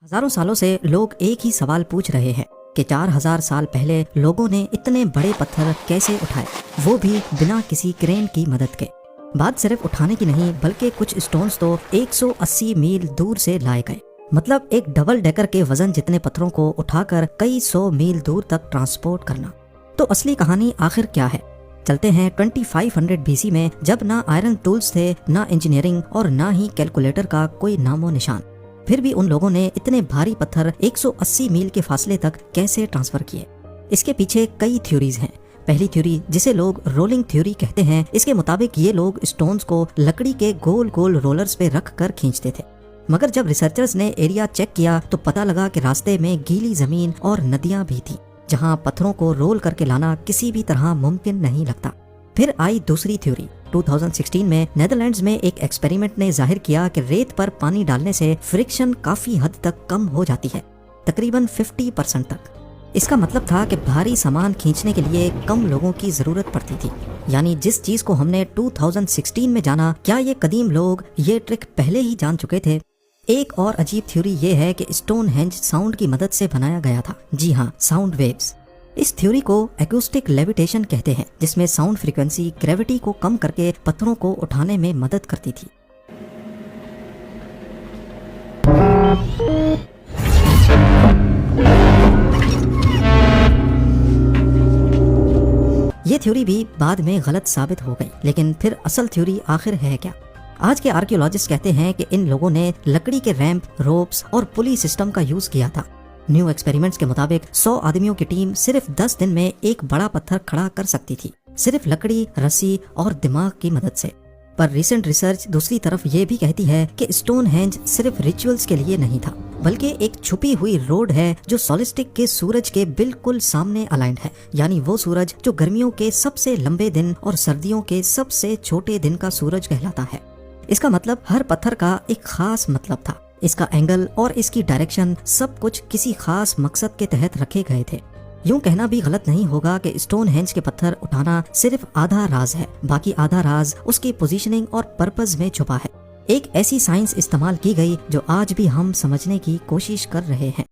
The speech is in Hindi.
हजारों सालों से लोग एक ही सवाल पूछ रहे हैं कि 4000 साल पहले लोगों ने इतने बड़े पत्थर कैसे उठाए, वो भी बिना किसी क्रेन की मदद के। बात सिर्फ उठाने की नहीं, बल्कि कुछ स्टोन्स तो 180 मील दूर से लाए गए। मतलब एक डबल डेकर के वजन जितने पत्थरों को उठाकर कई 100 मील दूर तक ट्रांसपोर्ट करना। तो असली कहानी आखिर क्या है? चलते हैं 2500 BC में, जब ना आयरन टूल्स थे, ना इंजीनियरिंग और ना ही कैलकुलेटर का कोई नामो निशान। फिर भी उन लोगों ने इतने भारी पत्थर 180 मील के फासले तक कैसे ट्रांसफर किए? इसके पीछे कई थ्योरीज हैं। पहली थ्योरी, जिसे लोग रोलिंग थ्योरी कहते हैं, इसके मुताबिक ये लोग स्टोन्स को लकड़ी के गोल गोल रोलर्स पे रख कर खींचते थे। मगर जब रिसर्चर्स ने एरिया चेक किया तो पता लगा कि रास्ते में गीली जमीन और नदियां भी थी, जहां पत्थरों को रोल करके लाना किसी भी तरह मुमकिन नहीं लगता। फिर आई दूसरी थ्योरी। 2016 में नेदरलैंड्स में एक एक्सपेरिमेंट ने जाहिर किया कि रेत पर पानी डालने से फ्रिक्शन काफी हद तक कम हो जाती है, तकरीबन 50% तक। इसका मतलब था कि भारी सामान खींचने के लिए कम लोगों की जरूरत पड़ती थी। यानी जिस चीज को हमने 2016 में जाना, क्या ये कदीम लोग ये ट्रिक पहले ही जान चुके थे? एक और अजीब थ्योरी ये है कि स्टोनहेंज साउंड की मदद से बनाया गया था। जी हाँ, साउंड वेव्स। इस थ्योरी को एक्यूस्टिक लेविटेशन कहते हैं, जिसमें साउंड फ्रीक्वेंसी ग्रेविटी को कम करके पत्थरों को उठाने में मदद करती थी। ये थ्योरी भी बाद में गलत साबित हो गई, लेकिन फिर असल थ्योरी आखिर है क्या? आज के आर्कियोलॉजिस्ट कहते हैं कि इन लोगों ने लकड़ी के रैंप, रोप्स और पुली सिस्टम का यूज किया था। न्यू एक्सपेरिमेंट्स के मुताबिक 100 आदमियों की टीम सिर्फ 10 दिन में एक बड़ा पत्थर खड़ा कर सकती थी, सिर्फ लकड़ी, रस्सी और दिमाग की मदद से। पर रिसेंट रिसर्च दूसरी तरफ ये भी कहती है कि स्टोनहेंज सिर्फ रिचुअल्स के लिए नहीं था, बल्कि एक छुपी हुई रोड है जो सोलिस्टिक के सूरज के बिल्कुल सामने अलाइंड है। यानी वो सूरज जो गर्मियों के सबसे लंबे दिन और सर्दियों के सबसे छोटे दिन का सूरज कहलाता है। इसका मतलब हर पत्थर का एक खास मतलब था। इसका एंगल और इसकी डायरेक्शन, सब कुछ किसी खास मकसद के तहत रखे गए थे। यूं कहना भी गलत नहीं होगा कि स्टोनहेंज के पत्थर उठाना सिर्फ आधा राज है, बाकी आधा राज उसकी पोजीशनिंग और पर्पस में छुपा है। एक ऐसी साइंस इस्तेमाल की गई जो आज भी हम समझने की कोशिश कर रहे हैं।